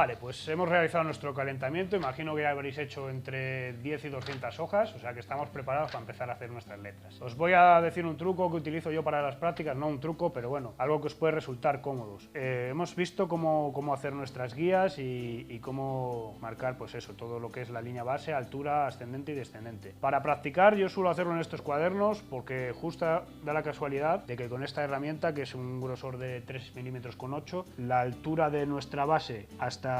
Vale, pues hemos realizado nuestro calentamiento, imagino que ya habréis hecho entre 10 y 200 hojas, o sea que estamos preparados para empezar a hacer nuestras letras. Os voy a decir un truco que utilizo yo para las prácticas, no un truco, pero bueno, algo que os puede resultar cómodos. Hemos visto cómo hacer nuestras guías y cómo marcar, pues eso, todo lo que es la línea base, altura, ascendente y descendente. Para practicar yo suelo hacerlo en estos cuadernos porque justo da la casualidad de que con esta herramienta, que es un grosor de 3 milímetros con 8, la altura de nuestra base hasta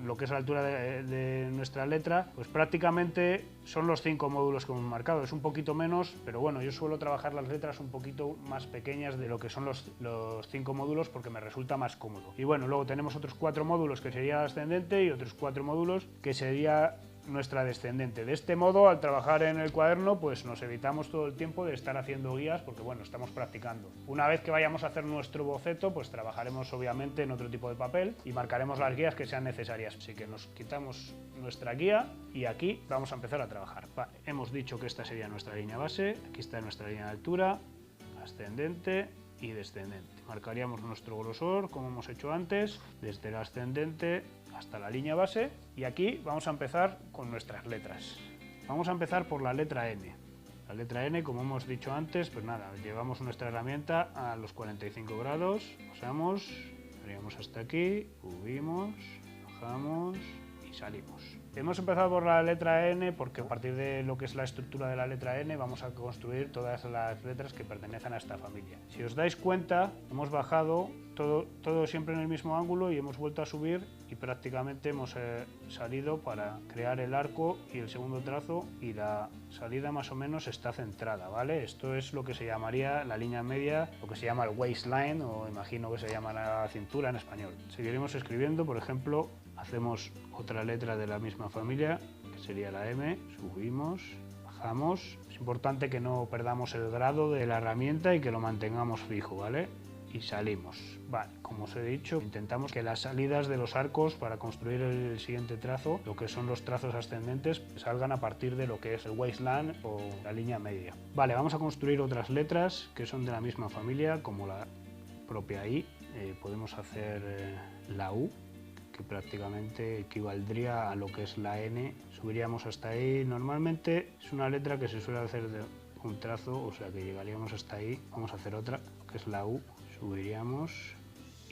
lo que es la altura de nuestra letra, pues prácticamente son los 5 módulos que hemos marcado. Es un poquito menos, pero bueno, yo suelo trabajar las letras un poquito más pequeñas de lo que son los 5 módulos porque me resulta más cómodo. Y bueno, luego tenemos otros 4 módulos que sería ascendente y otros 4 módulos que sería nuestra descendente. De este modo, al trabajar en el cuaderno, pues nos evitamos todo el tiempo de estar haciendo guías porque bueno, estamos practicando. Una vez que vayamos a hacer nuestro boceto, pues trabajaremos obviamente en otro tipo de papel y marcaremos las guías que sean necesarias. Así que nos quitamos nuestra guía y aquí vamos a empezar a trabajar. Vale, hemos dicho que esta sería nuestra línea base, aquí está nuestra línea de altura, ascendente y descendente. Marcaríamos nuestro grosor como hemos hecho antes, desde el ascendente hasta la línea base, y aquí vamos a empezar con nuestras letras. Vamos a empezar por la letra N. La letra N, como hemos dicho antes, pues nada, llevamos nuestra herramienta a los 45 grados, pasamos, haríamos hasta aquí, subimos, bajamos y salimos. Hemos empezado por la letra N porque a partir de lo que es la estructura de la letra N vamos a construir todas las letras que pertenecen a esta familia. Si os dais cuenta, hemos bajado todo siempre en el mismo ángulo y hemos vuelto a subir y prácticamente hemos salido para crear el arco y el segundo trazo, y la salida más o menos está centrada, ¿vale? Esto es lo que se llamaría la línea media, lo que se llama el waistline, o imagino que se llama la cintura en español. Seguiremos escribiendo, por ejemplo, hacemos otra letra de la misma familia, que sería la M, subimos, bajamos. Es importante que no perdamos el grado de la herramienta y que lo mantengamos fijo, ¿vale? Y salimos. Vale, como os he dicho, intentamos que las salidas de los arcos para construir el siguiente trazo, lo que son los trazos ascendentes, salgan a partir de lo que es el waistline o la línea media. Vale, vamos a construir otras letras que son de la misma familia, como la propia I. Podemos hacer la U, que prácticamente equivaldría a lo que es la N. Subiríamos hasta ahí. Normalmente es una letra que se suele hacer de un trazo, o sea que llegaríamos hasta ahí. Vamos a hacer otra, que es la U. Subiríamos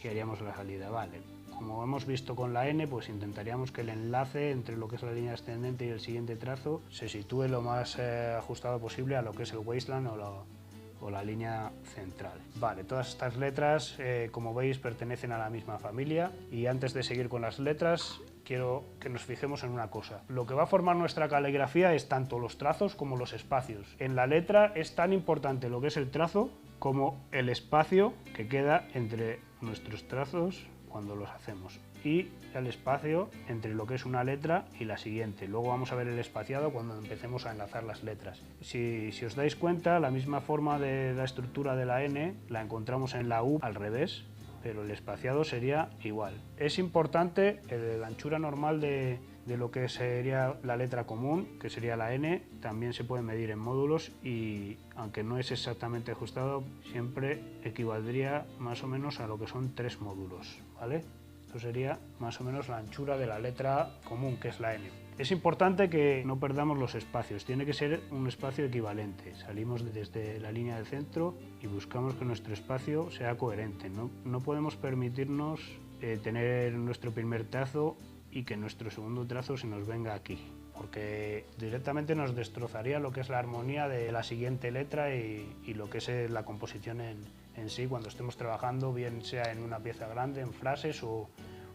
y haríamos la salida. Vale, como hemos visto con la N, pues intentaríamos que el enlace entre lo que es la línea ascendente y el siguiente trazo se sitúe lo más ajustado posible a lo que es el waistline o la línea central. Vale, todas estas letras, como veis, pertenecen a la misma familia, y antes de seguir con las letras quiero que nos fijemos en una cosa. Lo que va a formar nuestra caligrafía es tanto los trazos como los espacios. En la letra es tan importante lo que es el trazo como el espacio que queda entre nuestros trazos cuando los hacemos, y el espacio entre lo que es una letra y la siguiente. Luego vamos a ver el espaciado cuando empecemos a enlazar las letras. Si os dais cuenta, la misma forma de la estructura de la N la encontramos en la U al revés, pero el espaciado sería igual. Es importante la anchura normal de lo que sería la letra común, que sería la N, también se puede medir en módulos, y aunque no es exactamente ajustado, siempre equivaldría más o menos a lo que son 3 módulos, ¿vale? Esto sería más o menos la anchura de la letra común, que es la N. Es importante que no perdamos los espacios, tiene que ser un espacio equivalente. Salimos desde la línea del centro y buscamos que nuestro espacio sea coherente. No podemos permitirnos tener nuestro primer trazo y que nuestro segundo trazo se nos venga aquí, porque directamente nos destrozaría lo que es la armonía de la siguiente letra y lo que es la composición en sí cuando estemos trabajando, bien sea en una pieza grande, en frases o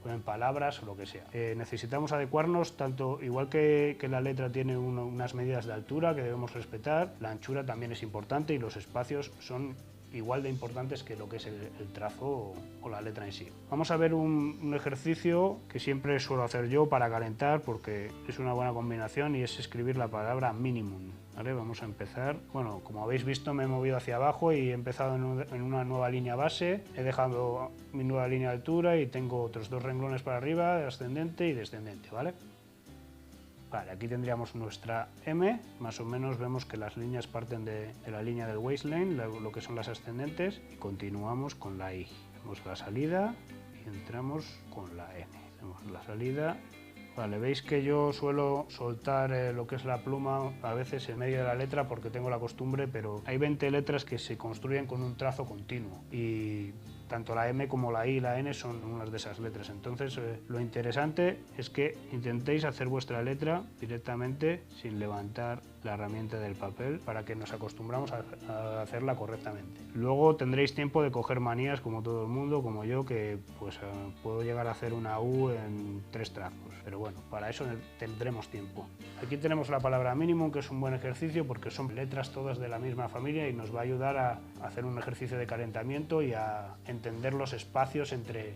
en palabras o lo que sea. Necesitamos adecuarnos, tanto igual que la letra tiene unas medidas de altura que debemos respetar, la anchura también es importante y los espacios son igual de importantes que lo que es el trazo o la letra en sí. Vamos a ver un ejercicio que siempre suelo hacer yo para calentar porque es una buena combinación, y es escribir la palabra minimum. ¿Vale? Vamos a empezar. Bueno, como habéis visto, me he movido hacia abajo y he empezado en una nueva línea base. He dejado mi nueva línea de altura y tengo otros 2 renglones para arriba, ascendente y descendente, ¿vale? Vale, aquí tendríamos nuestra M, más o menos vemos que las líneas parten de la línea del waistline, lo que son las ascendentes, y continuamos con la I. Vemos la salida y entramos con la N. Hacemos la salida. Vale, veis que yo suelo soltar lo que es la pluma a veces en medio de la letra porque tengo la costumbre, pero hay 20 letras que se construyen con un trazo continuo y tanto la M como la I y la N son unas de esas letras. Entonces lo interesante es que intentéis hacer vuestra directamente sin levantar la herramienta del papel para que nos acostumbramos a hacerla correctamente. Luego tendréis tiempo de coger manías como todo el mundo, como yo, que pues puedo llegar a hacer una U en 3 trazos, pero bueno, para eso tendremos tiempo. Aquí tenemos la palabra minimum, que es un buen ejercicio porque son letras todas de la misma familia y nos va a ayudar a hacer un ejercicio de calentamiento y a entender los espacios entre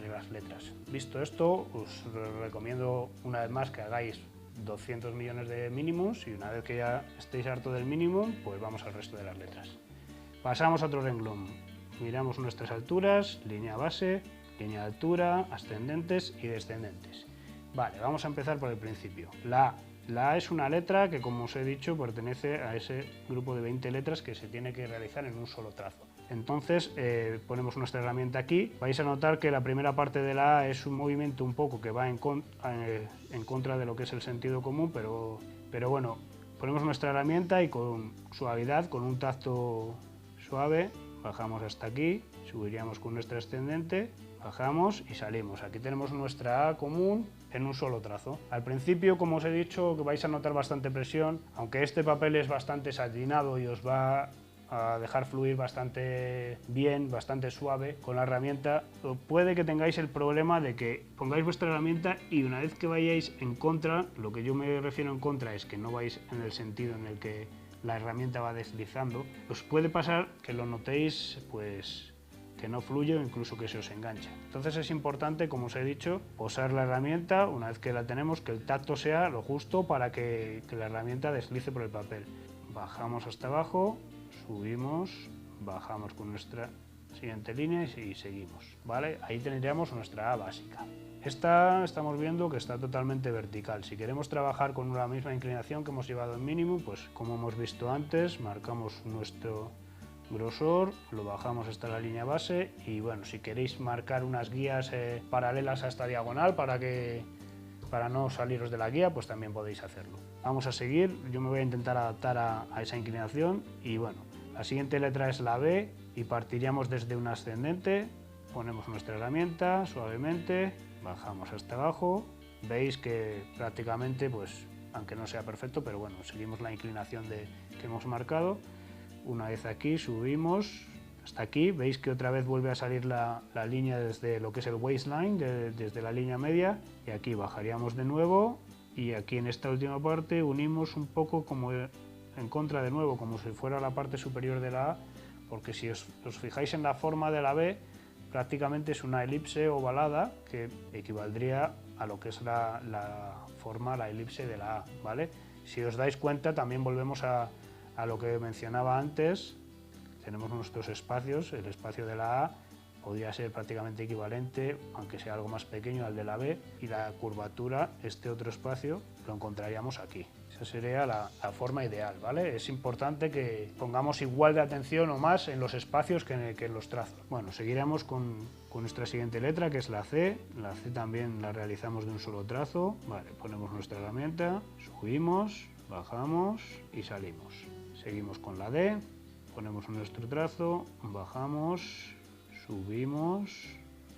las letras. Visto esto, os recomiendo una vez más que hagáis 200 millones de mínimos y una vez que ya estéis harto del mínimo, pues vamos al resto de las letras. Pasamos a otro renglón. Miramos nuestras alturas, línea base, línea de altura, ascendentes y descendentes. Vale, vamos a empezar por el principio. La A es una letra que, como os he dicho, pertenece a ese grupo de 20 letras que se tiene que realizar en un solo trazo. Entonces ponemos nuestra herramienta aquí. Vais a notar que la primera parte de la A es un movimiento un poco que va en contra de lo que es el sentido común, pero bueno, ponemos nuestra herramienta y con suavidad, con un tacto suave, bajamos hasta aquí, subiríamos con nuestra ascendente, bajamos y salimos. Aquí tenemos nuestra A común en un solo trazo. Al principio, como os he dicho, vais a notar bastante presión, aunque este papel es bastante satinado y os va a dejar fluir bastante bien, bastante suave con la herramienta. Puede que tengáis el problema de que pongáis vuestra herramienta y una vez que vayáis en contra, lo que yo me refiero en contra es que no vais en el sentido en el que la herramienta va deslizando, os puede pasar que lo notéis pues que no fluye o incluso que se os engancha. Entonces es importante, como os he dicho, posar la herramienta una vez que la tenemos, que el tacto sea lo justo para que la herramienta deslice por el papel. Bajamos hasta abajo, subimos, bajamos con nuestra siguiente línea y seguimos, ¿vale? Ahí tendríamos nuestra A básica. Esta estamos viendo que está totalmente vertical. Si queremos trabajar con la misma inclinación que hemos llevado en mínimo, pues como hemos visto antes, marcamos nuestro grosor, lo bajamos hasta la línea base y bueno, si queréis marcar unas guías paralelas a esta diagonal para no saliros de la guía, pues también podéis hacerlo. Vamos a seguir, yo me voy a intentar adaptar a esa inclinación y bueno, la siguiente letra es la B y partiríamos desde un ascendente, ponemos nuestra herramienta suavemente, bajamos hasta abajo, veis que prácticamente, pues aunque no sea perfecto, pero bueno, seguimos la inclinación que hemos marcado. Una vez aquí subimos hasta aquí, veis que otra vez vuelve a salir la línea desde lo que es el waistline, desde la línea media, y aquí bajaríamos de nuevo y aquí en esta última parte unimos un poco como en contra de nuevo, como si fuera la parte superior de la A, porque si os fijáis en la forma de la B, prácticamente es una elipse ovalada que equivaldría a lo que es la forma, la elipse de la A, ¿vale? Si os dais cuenta, también volvemos a lo que mencionaba antes, tenemos nuestros espacios, el espacio de la A podría ser prácticamente equivalente, aunque sea algo más pequeño, al de la B, y la curvatura, este otro espacio, lo encontraríamos aquí. Esa sería la forma ideal, ¿vale? Es importante que pongamos igual de atención o más en los espacios que en los trazos. Bueno, seguiremos con nuestra siguiente letra, que es la C. La C también la realizamos de un solo trazo. Vale, ponemos nuestra herramienta, subimos, bajamos y salimos. Seguimos con la D, ponemos nuestro trazo, bajamos, subimos,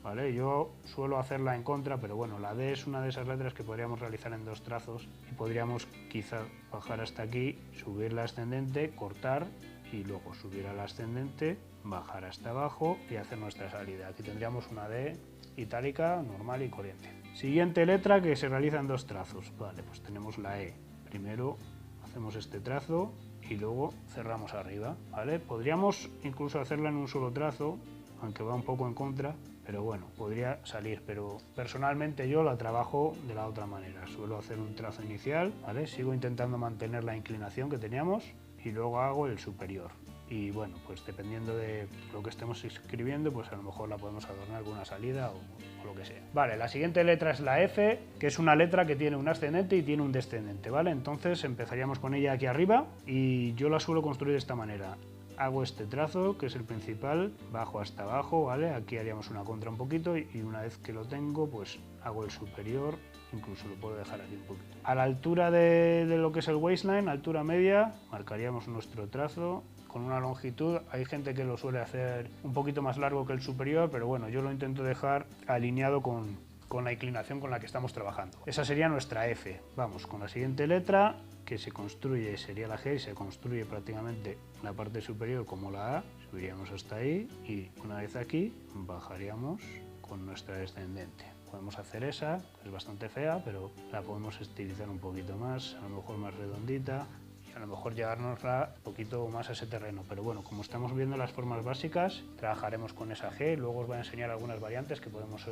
¿vale? Yo suelo hacerla en contra, pero bueno, la D es una de esas letras que podríamos realizar en 2 trazos y podríamos quizá bajar hasta aquí, subir la ascendente, cortar y luego subir al ascendente, bajar hasta abajo y hacer nuestra salida. Aquí tendríamos una D itálica, normal y corriente. Siguiente letra que se realiza en 2 trazos, vale, pues tenemos la E. Primero hacemos este trazo y luego cerramos arriba, ¿vale? Podríamos incluso hacerla en un solo trazo, aunque va un poco en contra, pero bueno, podría salir, pero personalmente yo la trabajo de la otra manera. Suelo hacer un trazo inicial, ¿vale? Sigo intentando mantener la inclinación que teníamos y luego hago el superior. Y bueno, pues dependiendo de lo que estemos escribiendo, pues a lo mejor la podemos adornar con una salida o lo que sea. Vale, la siguiente letra es la F, que es una letra que tiene un ascendente y tiene un descendente, ¿vale? Entonces empezaríamos con ella aquí arriba y yo la suelo construir de esta manera. hago este trazo, que es el principal, bajo hasta abajo, ¿vale? Aquí haríamos una contra un poquito y una vez que lo tengo, pues hago el superior, incluso lo puedo dejar aquí un poquito. A la altura de lo que es el waistline, altura media, marcaríamos nuestro trazo con una longitud. Hay gente que lo suele hacer un poquito más largo que el superior, pero bueno, yo lo intento dejar alineado con la inclinación con la que estamos trabajando. Esa sería nuestra F. Vamos con la siguiente letra, que se construye, sería la G, y se construye prácticamente la parte superior como la A. Subiríamos hasta ahí y una vez aquí bajaríamos con nuestra descendente. Podemos hacer esa, que es bastante fea, pero la podemos estilizar un poquito más, a lo mejor más redondita, y a lo mejor llevárnosla un poquito más a ese terreno. Pero bueno, como estamos viendo las formas básicas, trabajaremos con esa G y luego os voy a enseñar algunas variantes que podemos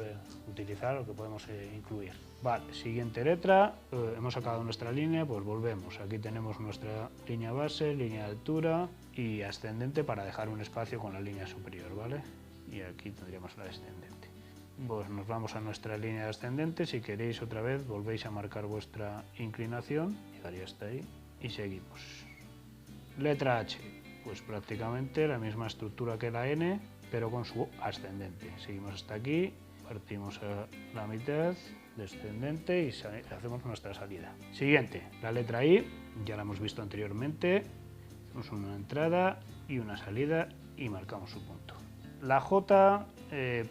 utilizar o que podemos incluir. Vale, siguiente letra, hemos acabado nuestra línea, pues volvemos. Aquí tenemos nuestra línea base, línea de altura y ascendente para dejar un espacio con la línea superior, ¿vale? Y aquí tendríamos la descendente. Pues nos vamos a nuestra línea ascendente. Si queréis otra vez volvéis a marcar vuestra inclinación, llegaría hasta ahí y seguimos. Letra H, pues prácticamente la misma estructura que la N, pero con su ascendente. Seguimos hasta aquí, partimos a la mitad, descendente y hacemos nuestra salida. Siguiente, la letra I, ya la hemos visto anteriormente, hacemos una entrada y una salida y marcamos su punto. La J,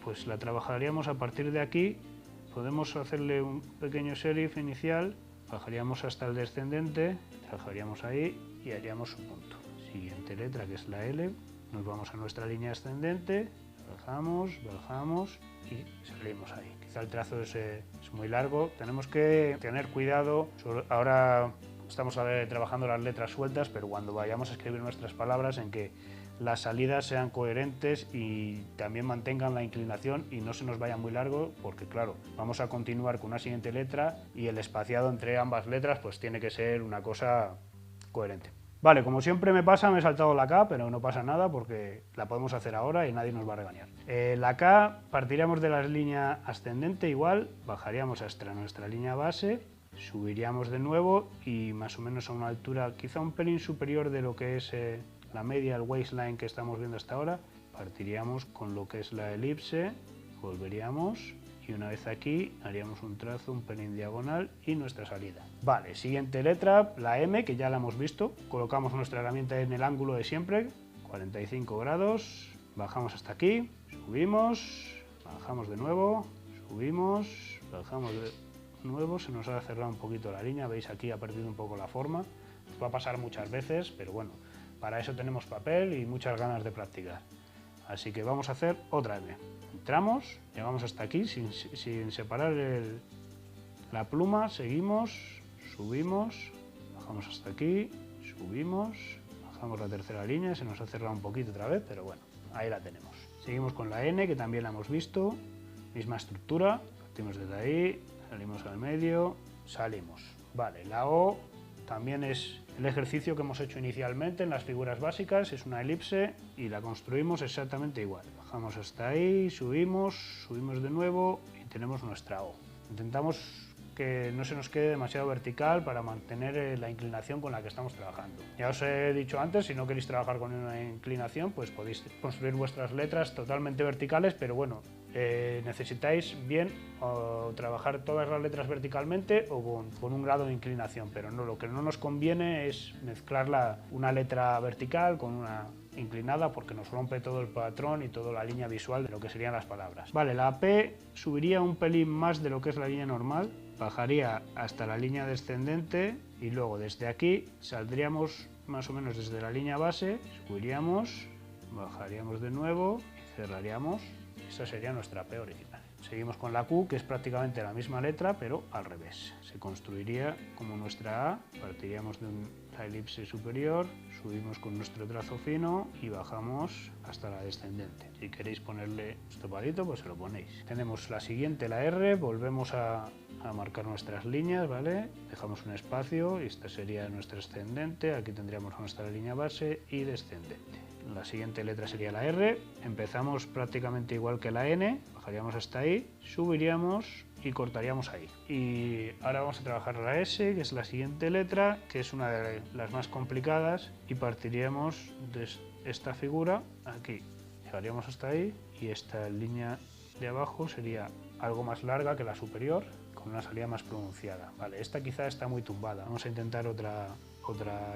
pues la trabajaríamos a partir de aquí, podemos hacerle un pequeño serif inicial, bajaríamos hasta el descendente, trabajaríamos ahí y haríamos su punto. Siguiente letra, que es la L, nos vamos a nuestra línea ascendente, bajamos, bajamos y salimos ahí. Quizá el trazo es muy largo, tenemos que tener cuidado, ahora estamos trabajando las letras sueltas, pero cuando vayamos a escribir nuestras palabras en que las salidas sean coherentes y también mantengan la inclinación y no se nos vaya muy largo, porque claro, vamos a continuar con una siguiente letra y el espaciado entre ambas letras pues tiene que ser una cosa coherente. Vale, como siempre me pasa, me he saltado la K, pero no pasa nada porque la podemos hacer ahora y nadie nos va a regañar. La K partiríamos de la línea ascendente igual, bajaríamos hasta nuestra línea base, subiríamos de nuevo y más o menos a una altura quizá un pelín superior de lo que es la media, el waistline que estamos viendo hasta ahora, partiríamos con lo que es la elipse, volveríamos y una vez aquí haríamos un trazo un pelín diagonal y nuestra salida. Vale, siguiente letra, la M, que ya la hemos visto, colocamos nuestra herramienta en el ángulo de siempre, 45 grados, bajamos hasta aquí, subimos, bajamos de nuevo, subimos, bajamos de nuevo, se nos ha cerrado un poquito la línea, veis aquí ha perdido un poco la forma, nos va a pasar muchas veces, pero bueno, para eso tenemos papel y muchas ganas de practicar. Así que vamos a hacer otra M. Entramos, llegamos hasta aquí sin separar la pluma, seguimos, subimos, bajamos hasta aquí, subimos, bajamos la tercera línea, se nos ha cerrado un poquito otra vez, pero bueno, ahí la tenemos. Seguimos con la N, que también la hemos visto, misma estructura, partimos desde ahí, salimos al medio, salimos. Vale, la O también es el ejercicio que hemos hecho inicialmente en las figuras básicas, es una elipse y la construimos exactamente igual. Bajamos hasta ahí, subimos de nuevo y tenemos nuestra O. Intentamos que no se nos quede demasiado vertical para mantener la inclinación con la que estamos trabajando. Ya os he dicho antes, si no queréis trabajar con una inclinación, pues podéis construir vuestras letras totalmente verticales, pero bueno, necesitáis bien o trabajar todas las letras verticalmente o con un grado de inclinación, pero no, lo que no nos conviene es mezclar una letra vertical con una inclinada porque nos rompe todo el patrón y toda la línea visual de lo que serían las palabras. Vale, la P subiría un pelín más de lo que es la línea normal, bajaría hasta la línea descendente y luego desde aquí saldríamos más o menos desde la línea base, subiríamos, bajaríamos de nuevo y cerraríamos. Esa sería nuestra P original. Seguimos con la Q, que es prácticamente la misma letra, pero al revés. Se construiría como nuestra A, partiríamos de la elipse superior, subimos con nuestro trazo fino y bajamos hasta la descendente. Si queréis ponerle esto palito, pues se lo ponéis. Tenemos la siguiente, la R, volvemos a marcar nuestras líneas, ¿vale? Dejamos un espacio y esta sería nuestra ascendente, aquí tendríamos nuestra línea base y descendente. La siguiente letra sería la R, empezamos prácticamente igual que la N, bajaríamos hasta ahí, subiríamos y cortaríamos ahí. Y ahora vamos a trabajar la S, que es la siguiente letra, que es una de las más complicadas, y partiríamos esta figura aquí, llegaríamos hasta ahí, y esta línea de abajo sería algo más larga que la superior, con una salida más pronunciada. Vale, esta quizá está muy tumbada, vamos a intentar otra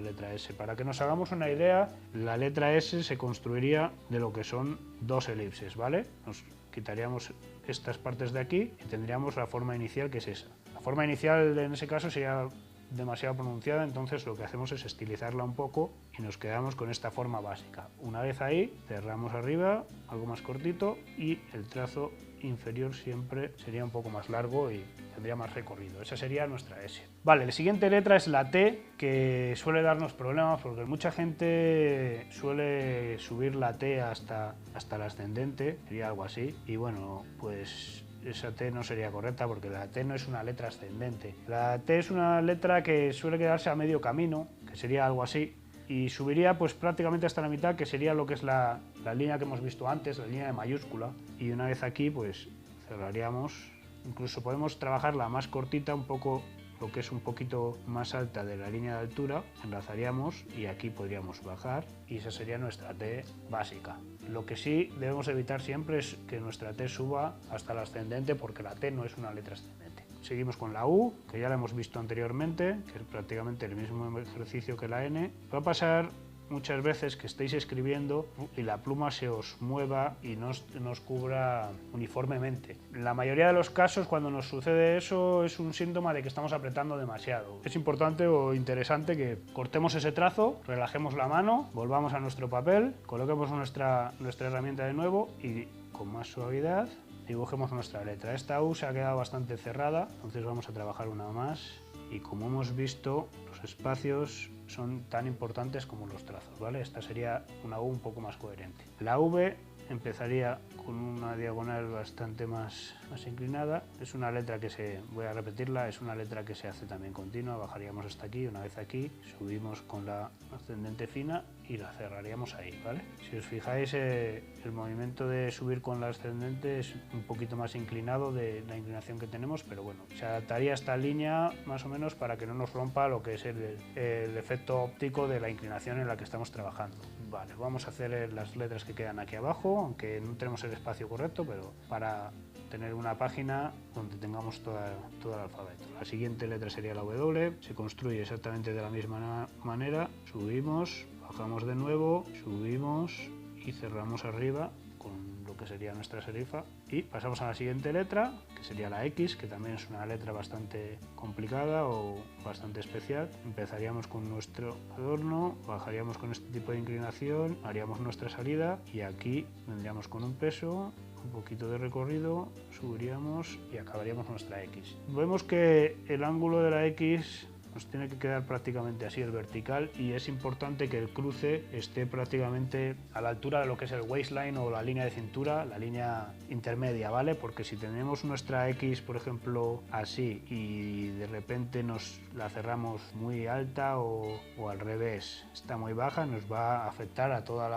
letra S. Para que nos hagamos una idea, la letra S se construiría de lo que son dos elipses, ¿vale? Nos quitaríamos estas partes de aquí y tendríamos la forma inicial, que es esa. La forma inicial en ese caso sería demasiado pronunciada, entonces lo que hacemos es estilizarla un poco y nos quedamos con esta forma básica. Una vez ahí, cerramos arriba, algo más cortito, y el trazo inferior siempre sería un poco más largo y tendría más recorrido. Esa sería nuestra S. Vale, la siguiente letra es la T, que suele darnos problemas porque mucha gente suele subir la T hasta la ascendente, sería algo así, y bueno, pues esa T no sería correcta porque la T no es una letra ascendente. La T es una letra que suele quedarse a medio camino, que sería algo así, y subiría pues prácticamente hasta la mitad, que sería lo que es la línea que hemos visto antes, la línea de mayúscula, y una vez aquí pues cerraríamos. Incluso podemos trabajarla más cortita, un poco, lo que es un poquito más alta de la línea de altura, enlazaríamos y aquí podríamos bajar, y esa sería nuestra T básica. Lo que sí debemos evitar siempre es que nuestra T suba hasta la ascendente, porque la T no es una letra ascendente. Seguimos con la U, que ya la hemos visto anteriormente, que es prácticamente el mismo ejercicio que la N. Va a pasar muchas veces que estéis escribiendo y la pluma se os mueva y no os cubra uniformemente. En la mayoría de los casos, cuando nos sucede eso, es un síntoma de que estamos apretando demasiado. Es importante o interesante que cortemos ese trazo, relajemos la mano, volvamos a nuestro papel, coloquemos nuestra herramienta de nuevo y con más suavidad dibujemos nuestra letra. Esta U se ha quedado bastante cerrada, entonces vamos a trabajar una más, y como hemos visto, los espacios son tan importantes como los trazos, ¿vale? Esta sería una U un poco más coherente. La V empezaría con una diagonal bastante más inclinada. Es una letra que voy a repetirla, es una letra que se hace también continua. Bajaríamos hasta aquí, una vez aquí, subimos con la ascendente fina y la cerraríamos ahí, ¿vale? Si os fijáis, el movimiento de subir con la ascendente es un poquito más inclinado de la inclinación que tenemos, pero bueno, se adaptaría a esta línea más o menos para que no nos rompa lo que es el efecto óptico de la inclinación en la que estamos trabajando. Vale, vamos a hacer las letras que quedan aquí abajo, aunque no tenemos el espacio correcto, pero para tener una página donde tengamos todo el alfabeto. La siguiente letra sería la W, se construye exactamente de la misma manera, subimos, bajamos de nuevo, subimos y cerramos arriba con lo que sería nuestra serifa, y pasamos a la siguiente letra, que sería la X, que también es una letra bastante complicada o bastante especial. Empezaríamos con nuestro adorno, bajaríamos con este tipo de inclinación, haríamos nuestra salida y aquí vendríamos con un peso, un poquito de recorrido, subiríamos y acabaríamos nuestra X. Vemos que el ángulo de la X nos tiene que quedar prácticamente así, el vertical, y es importante que el cruce esté prácticamente a la altura de lo que es el waistline o la línea de cintura, la línea intermedia, ¿vale? Porque si tenemos nuestra X, por ejemplo, así, y de repente nos la cerramos muy alta o al revés, está muy baja, nos va a afectar a toda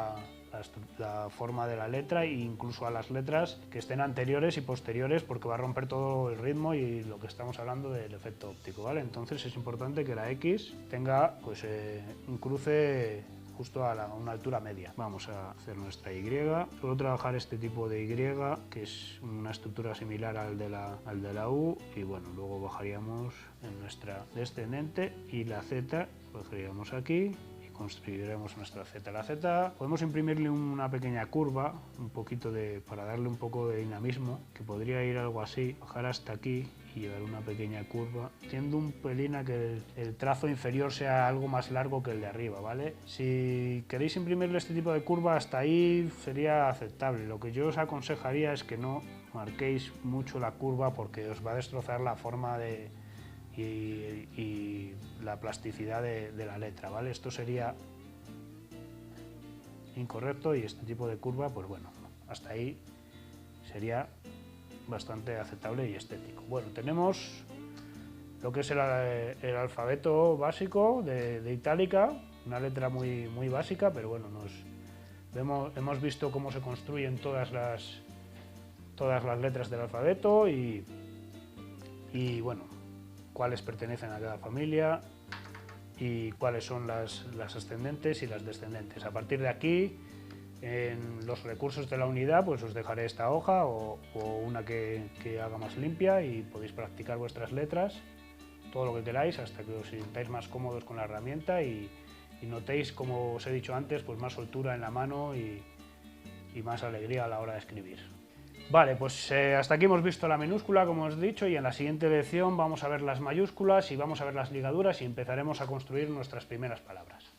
la forma de la letra e incluso a las letras que estén anteriores y posteriores, porque va a romper todo el ritmo y lo que estamos hablando del efecto óptico, ¿vale? Entonces es importante que la X tenga pues un cruce justo a una altura media. Vamos a hacer nuestra Y. Suelo trabajar este tipo de Y, que es una estructura similar al de la U, y bueno, luego bajaríamos en nuestra descendente y la Z bajaríamos aquí. Construiremos nuestra Z. La Z podemos imprimirle una pequeña curva, para darle un poco de dinamismo, que podría ir algo así, bajar hasta aquí y llevar una pequeña curva, haciendo un pelín a que el trazo inferior sea algo más largo que el de arriba, ¿vale? Si queréis imprimirle este tipo de curva, hasta ahí sería aceptable. Lo que yo os aconsejaría es que no marquéis mucho la curva, porque os va a destrozar la forma y la plasticidad de la letra, ¿vale? Esto sería incorrecto, y este tipo de curva, pues bueno, hasta ahí sería bastante aceptable y estético. Bueno, tenemos lo que es el alfabeto básico de itálica, una letra muy básica, pero bueno, hemos visto cómo se construyen todas las letras del alfabeto y bueno, cuáles pertenecen a cada familia. y cuáles son las ascendentes y las descendentes. A partir de aquí, en los recursos de la unidad, pues os dejaré esta hoja o una que haga más limpia y podéis practicar vuestras letras, todo lo que queráis, hasta que os sintáis más cómodos con la herramienta y notéis, como os he dicho antes, pues más soltura en la mano y más alegría a la hora de escribir. Vale, pues hasta aquí hemos visto la minúscula, como os he dicho, y en la siguiente lección vamos a ver las mayúsculas y vamos a ver las ligaduras y empezaremos a construir nuestras primeras palabras.